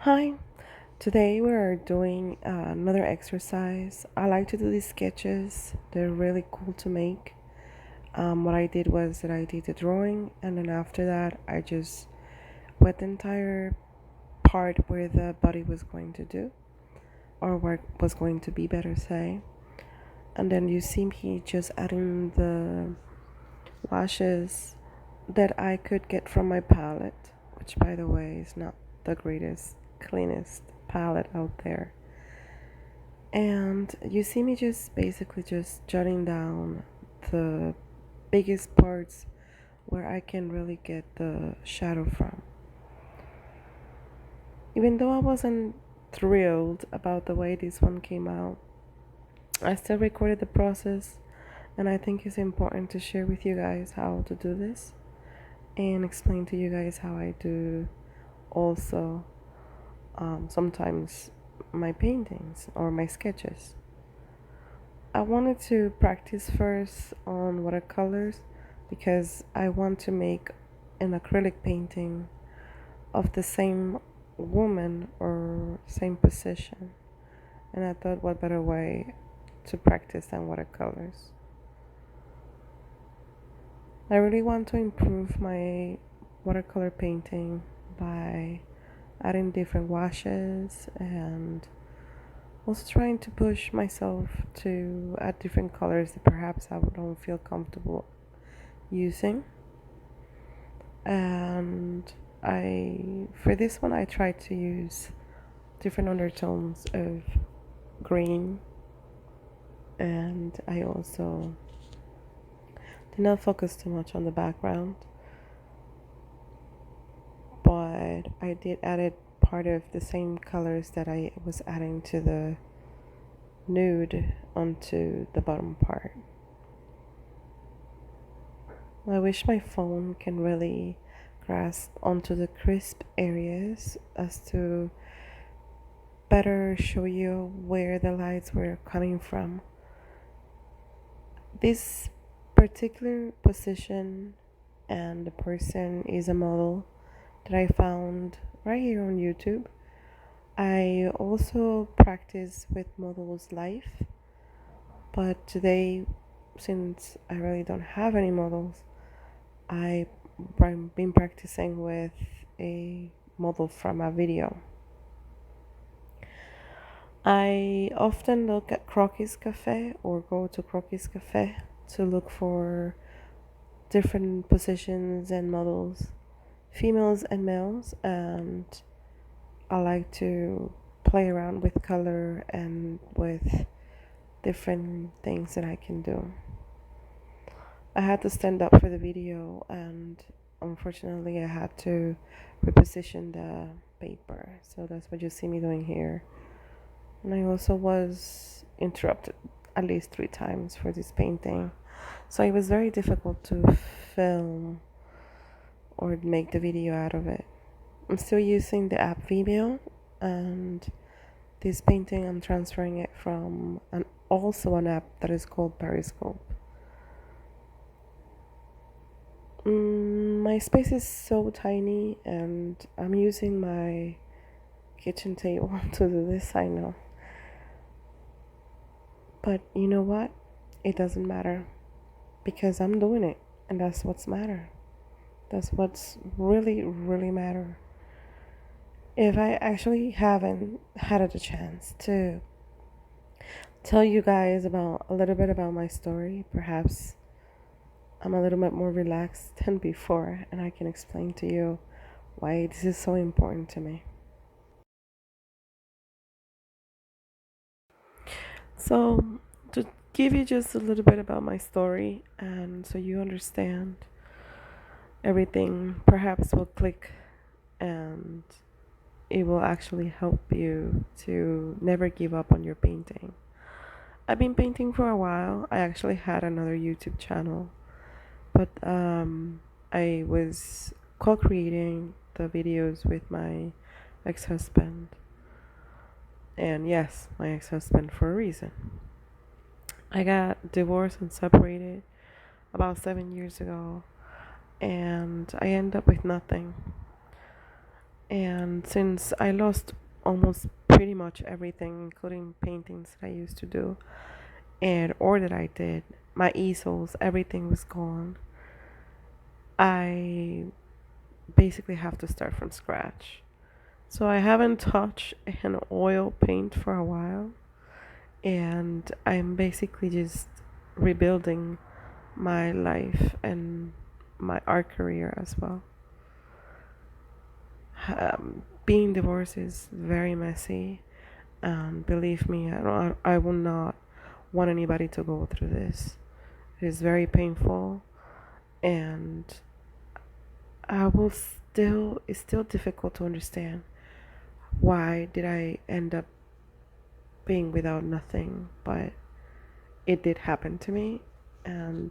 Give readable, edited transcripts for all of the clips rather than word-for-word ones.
Hi, today we are doing another exercise. I like to do these sketches, they're really cool to make. What I did was that I did the drawing, and then after that, I just wet the entire part where the body was going to do, or where it was going to be, better say. And then you see me just adding the washes that I could get from my palette, which, by the way, is not the greatest, cleanest palette out there. And you see me just basically just jotting down the biggest parts where I can really get the shadow from. Even though I wasn't thrilled about the way this one came out, I still recorded the process, and I think it's important to share with you guys how to do this and explain to you guys how I do also sometimes my paintings or my sketches. I wanted to practice first on watercolors because I want to make an acrylic painting of the same woman or same position. And I thought what better way to practice than watercolors. I really want to improve my watercolor painting by adding different washes and also trying to push myself to add different colors that perhaps I don't feel comfortable using. And for this one, I tried to use different undertones of green, and I also did not focus too much on the background, but I did add part of the same colors that I was adding to the nude onto the bottom part. I wish my phone can really grasp onto the crisp areas as to better show you where the lights were coming from. This particular position and the person is a model that I found right here on YouTube. I also practice with models live, but today, since I really don't have any models, I've been practicing with a model from a video. I often look at Croquis Cafe or go to Croquis Cafe to look for different positions and models, females and males, and I like to play around with color and with different things that I can do. I had to stand up for the video, and unfortunately I had to reposition the paper, so that's what you see me doing here. And I also was interrupted at least 3 times for this painting, so it was very difficult to film or make the video out of it. I'm still using the app Vimeo, and this painting I'm transferring it from also an app that is called Periscope. My space is so tiny, and I'm using my kitchen table to do this, I know. But you know what? It doesn't matter because I'm doing it, and that's what's matter. That's what's really matter. If I actually haven't had the chance to tell you guys about a little bit about my story, perhaps I'm a little bit more relaxed than before, and I can explain to you why this is so important to me. So, to give you just a little bit about my story, and so you understand everything, perhaps will click and it will actually help you to never give up on your painting. I've been painting for a while. I actually had another YouTube channel, but I was co-creating the videos with my ex-husband. And yes, my ex-husband for a reason. I got divorced and separated about 7 years ago, and I ended up with nothing. And since I lost almost pretty much everything, including paintings that I used to do and or that I did, my easels, everything was gone. I basically have to start from scratch. So I haven't touched an oil paint for a while, and I'm basically just rebuilding my life and my art career as well. Being divorced is very messy, and believe me, I will not want anybody to go through this. It is very painful, and it's still difficult to understand why did I end up being without nothing, but it did happen to me, and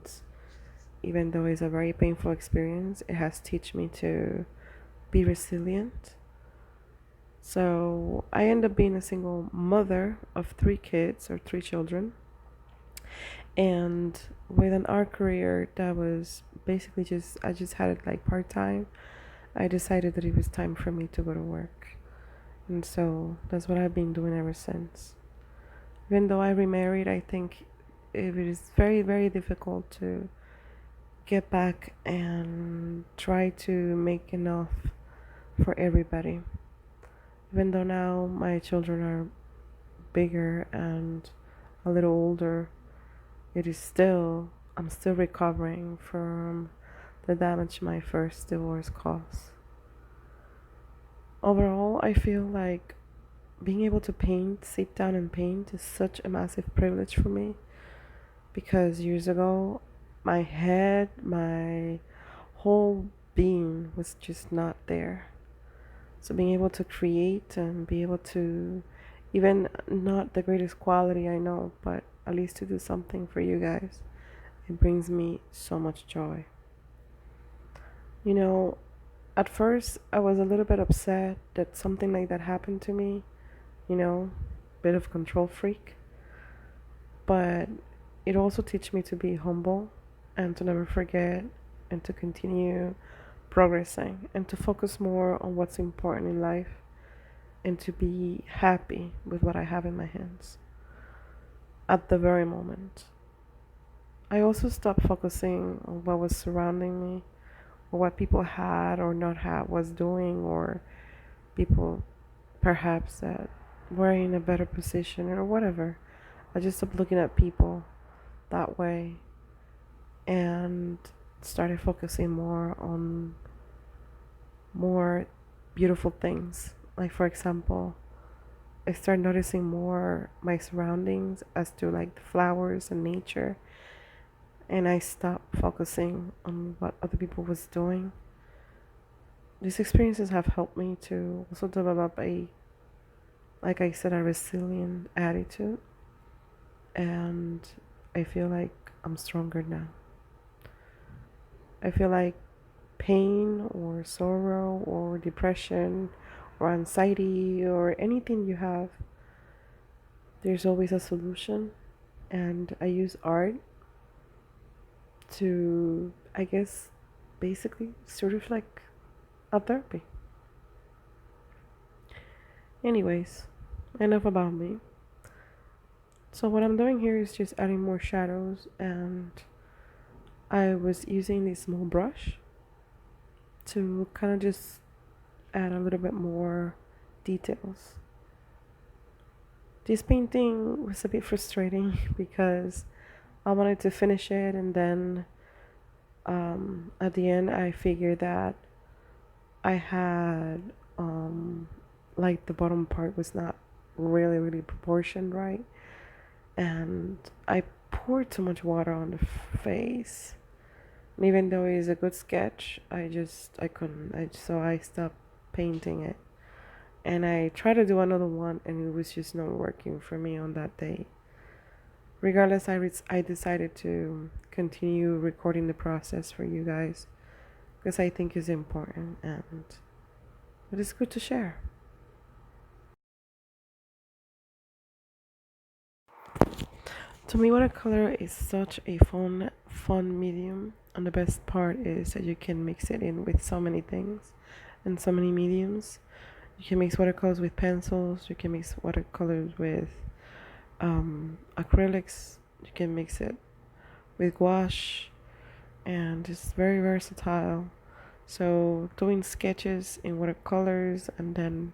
even though it's a very painful experience, it has taught me to be resilient. So I end up being a single mother of three kids or three children, and with an art career that was basically just I just had it like part time. I decided that it was time for me to go to work, and so that's what I've been doing ever since. Even though I remarried, I think it is very difficult to get back and try to make enough for everybody. Even though now my children are bigger and a little older, it is still, I'm still recovering from the damage my first divorce caused. Overall, I feel like being able to paint, sit down and paint, is such a massive privilege for me because years ago, my head, my whole being was just not there. So being able to create and be able to, even not the greatest quality I know, but at least to do something for you guys, it brings me so much joy. You know, at first I was a little bit upset that something like that happened to me, you know, bit of control freak, but it also teach me to be humble and to never forget and to continue progressing and to focus more on what's important in life and to be happy with what I have in my hands at the very moment. I also stopped focusing on what was surrounding me or what people had or not had was doing or people perhaps that were in a better position or whatever. I just stopped looking at people that way and started focusing more on more beautiful things. Like for example, I started noticing more my surroundings as to like the flowers and nature, and I stopped focusing on what other people was doing. These experiences have helped me to also develop a, like I said, a resilient attitude, and I feel like I'm stronger now. I feel like pain or sorrow or depression or anxiety or anything you have, there's always a solution. And I use art to, I guess, basically sort of like a therapy. Anyways, enough about me. So, what I'm doing here is just adding more shadows, and I was using this small brush to kind of just add a little bit more details. This painting was a bit frustrating because I wanted to finish it, and then at the end, I figured that I had like the bottom part was not really proportioned right, and I poured too much water on the face. And even though it's a good sketch, I couldn't. So I stopped painting it, and I tried to do another one, and it was just not working for me on that day. Regardless, I decided to continue recording the process for you guys because I think it's important and it is good to share. To me, watercolor is such a fun medium, and the best part is that you can mix it in with so many things and so many mediums. You can mix watercolors with pencils. You can mix watercolors with acrylics. You can mix it with gouache, and it's very versatile. So doing sketches in watercolors and then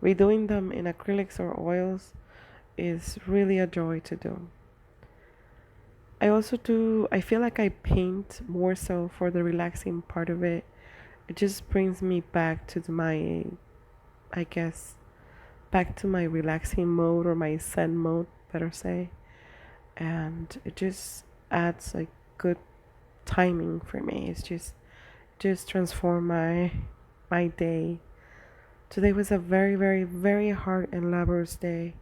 redoing them in acrylics or oils is really a joy to do. I feel like I paint more so for the relaxing part of it. It just brings me back to my, I guess, back to my relaxing mode or my zen mode, better say. And it just adds like good timing for me. It's just transform my day. Today was a very, very, very hard and laborious day,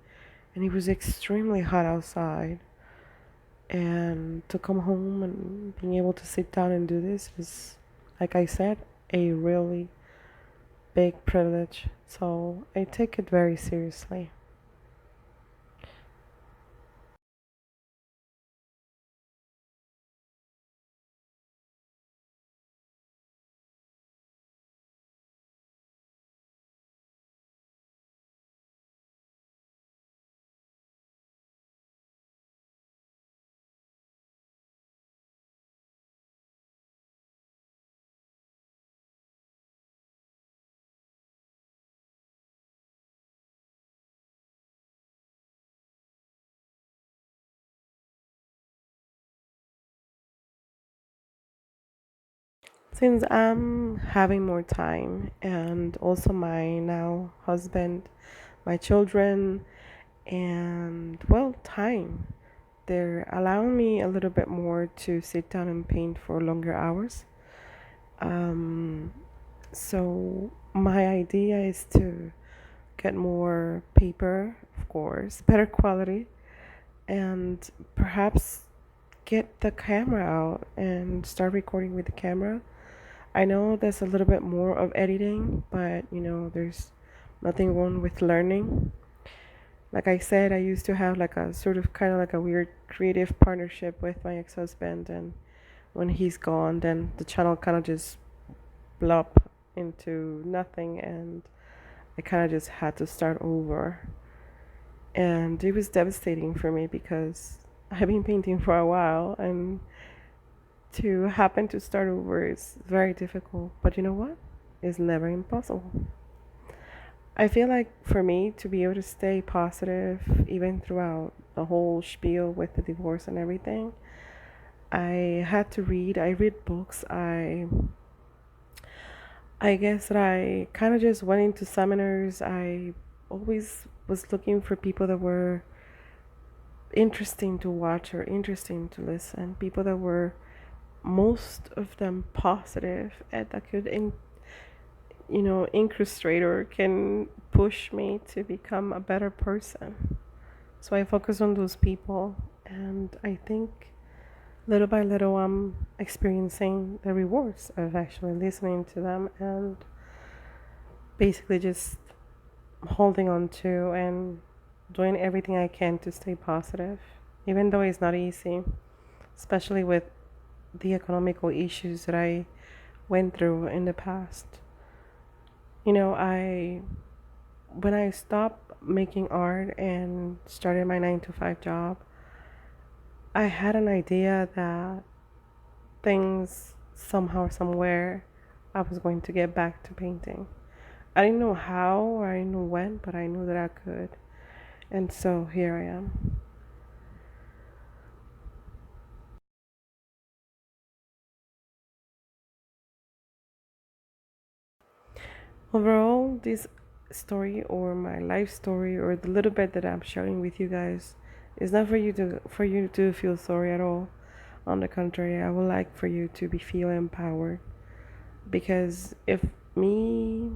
and it was extremely hot outside. And to come home and being able to sit down and do this is, like I said, a really big privilege. So I take it very seriously. Since I'm having more time and also my now husband, my children, and well, time, they're allowing me a little bit more to sit down and paint for longer hours. Um, so my idea is to get more paper, of course, better quality, and perhaps get the camera out and start recording with the camera. I know there's a little bit more of editing, but there's nothing wrong with learning. Like I said, I used to have like a sort of kind of like a weird creative partnership with my ex-husband, and when he's gone, then the channel kind of just blew up into nothing, and I kind of just had to start over. And it was devastating for me because I've been painting for a while, and to happen to start over is very difficult. But you know what? It's never impossible. I feel like for me to be able to stay positive even throughout the whole spiel with the divorce and everything, I read books. I guess that I kind of just went into seminars. I always was looking for people that were interesting to watch or interesting to listen, people that were most of them positive and that could incrustate or can push me to become a better person. So I focus on those people, and I think little by little I'm experiencing the rewards of actually listening to them and basically just holding on to and doing everything I can to stay positive, even though it's not easy, especially with the economical issues that I went through in the past. I when I stopped making art and started my 9 to 5 job, I had an idea that things somehow somewhere I was going to get back to painting. I didn't know how or I didn't know when, but I knew that I could. And so here I am. Overall, this story or my life story or the little bit that I'm sharing with you guys is not for you to feel sorry at all. On the contrary, I would like for you to be feel empowered because me,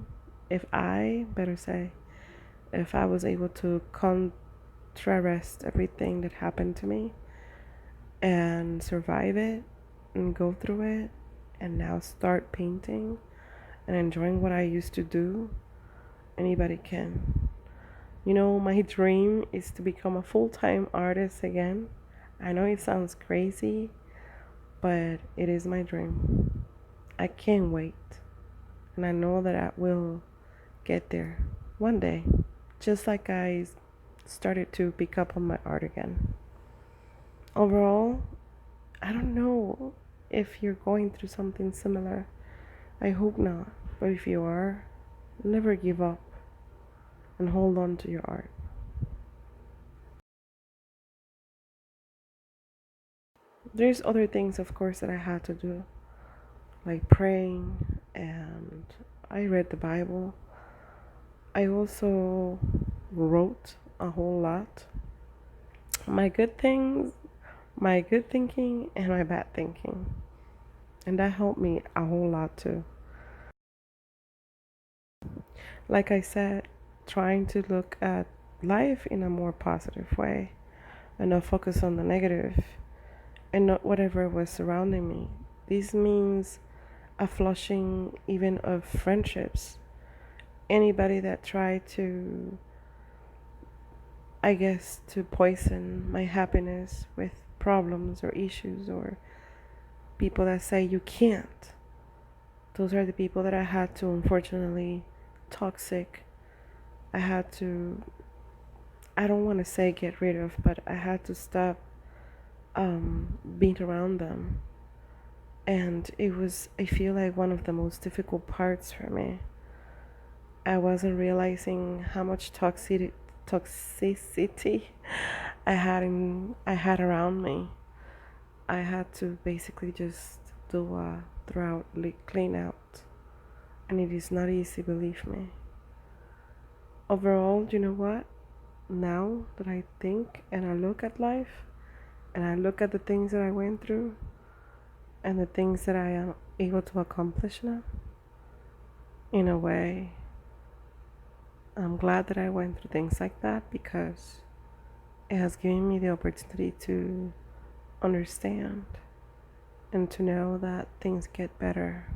if I better say, if I was able to contrast everything that happened to me and survive it and go through it and now start painting and enjoying what I used to do, anybody can. My dream is to become a full time artist again. I know it sounds crazy, but it is my dream. I can't wait. And I know that I will get there. one day, just like I started to pick up on my art again. Overall, I don't know if you're going through something similar. I hope not. But if you are, never give up and hold on to your art. There's other things, of course, that I had to do, like praying, and I read the Bible. I also wrote a whole lot. My good things, my good thinking, and my bad thinking. And that helped me a whole lot too. Like I said, trying to look at life in a more positive way and not focus on the negative and not whatever was surrounding me. This means a flushing even of friendships. Anybody that tried to, I guess, to poison my happiness with problems or issues, or people that say you can't. Those are the people that I had to, unfortunately, toxic. I had to, I don't want to say get rid of, but I had to stop being around them. And it was, I feel like, one of the most difficult parts for me. I wasn't realizing how much toxicity I had around me. I had to basically just do a throughout clean out, and it is not easy, believe me. Overall, you know what? Now that I think and I look at life and I look at the things that I went through and the things that I am able to accomplish now, in a way, I'm glad that I went through things like that, because it has given me the opportunity to understand and to know that things get better.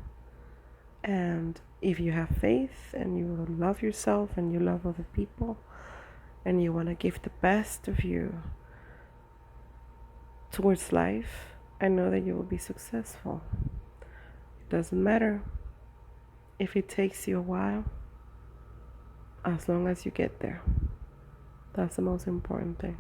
And if you have faith and you love yourself and you love other people and you want to give the best of you towards life, I know that you will be successful. It doesn't matter if it takes you a while, as long as you get there. That's the most important thing.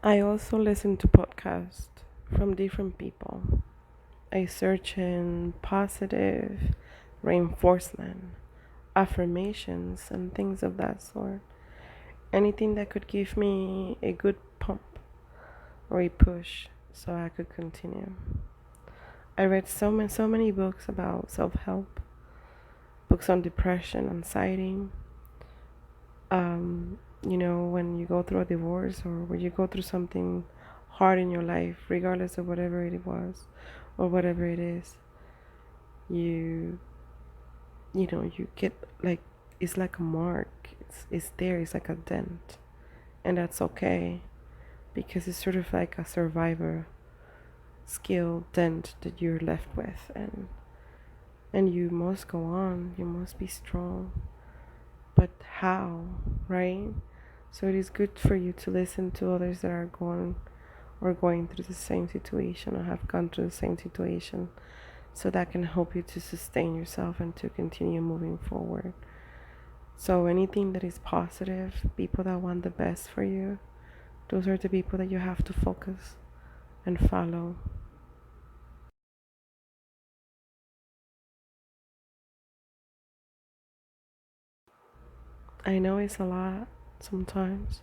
I also listen to podcasts from different people. I search in positive reinforcement, affirmations, and things of that sort. Anything that could give me a good pump or a push so I could continue. I read so many books about self-help, books on depression, anxiety. When you go through a divorce or when you go through something hard in your life, regardless of whatever it was or whatever it is, you you get like, it's like a mark. It's there. It's like a dent, and that's okay, because it's sort of like a survivor skill dent that you're left with, and you must go on. You must be strong. But how, right? So it is good for you to listen to others that are going through the same situation or have gone through the same situation, so that can help you to sustain yourself and to continue moving forward. So anything that is positive, people that want the best for you, those are the people that you have to focus and follow. I know it's a lot sometimes,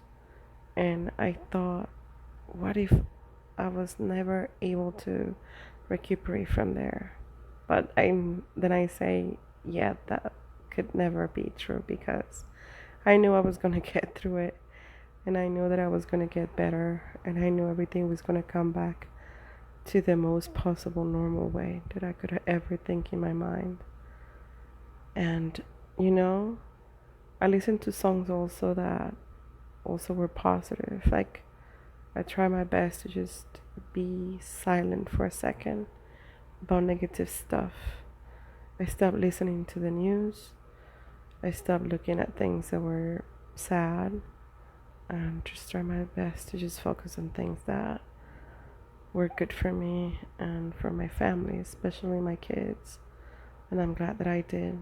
and I thought, what if I was never able to recuperate from there? But then I say, yeah, that could never be true, because I knew I was gonna get through it, and I knew that I was gonna get better, and I knew everything was gonna come back to the most possible normal way that I could ever think in my mind. And you know, I listened to songs also that also were positive. Like, I try my best to just be silent for a second about negative stuff. I stopped listening to the news. I stopped looking at things that were sad, and just try my best to just focus on things that were good for me and for my family, especially my kids. And I'm glad that I did.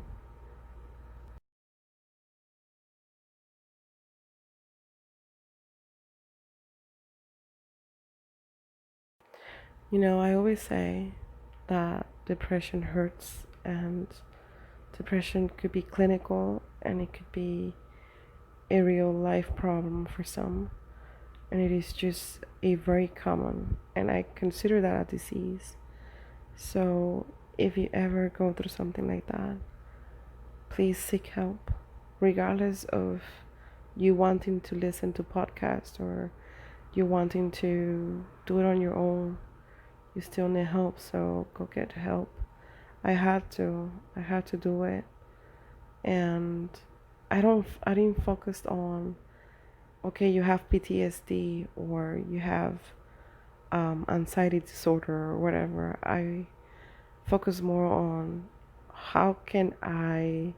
I always say that depression hurts, and depression could be clinical and it could be a real life problem for some. And it is just a very common, and I consider that a disease. So if you ever go through something like that, please seek help, regardless of you wanting to listen to podcasts or you wanting to do it on your own. You still need help, so go get help. I had to do it. And I didn't focus on, okay, you have PTSD or you have anxiety disorder or whatever. I focus more on how can I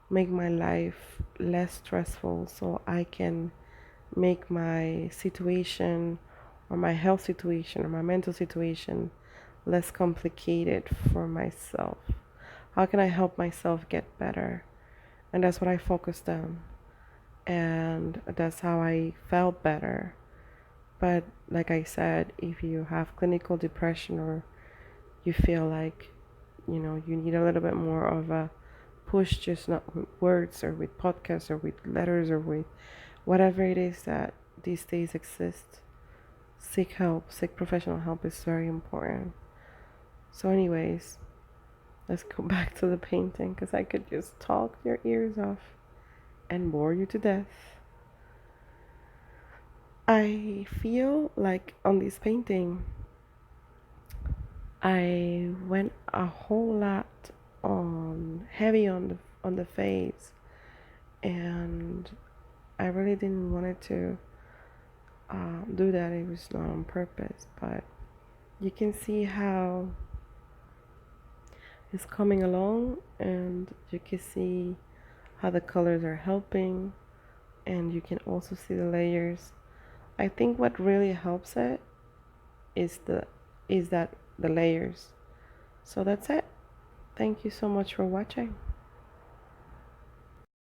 make my life less stressful so I can make my situation or my health situation or my mental situation less complicated for myself. How can I help myself get better? And that's what I focused on. And that's how I felt better. But like I said, if you have clinical depression or you feel like, you need a little bit more of a push, just not with words or with podcasts or with letters or with whatever it is that these days exists, seek help. Seek professional help is very important. So, anyways, let's go back to the painting because I could just talk your ears off and bore you to death. I feel like on this painting, I went a whole lot on heavy on the face, and I really didn't want it to do that. It was not on purpose, but you can see how it's coming along, and you can see how the colors are helping, and you can also see the layers. I think what really helps it is the layers. So that's it. Thank you so much for watching.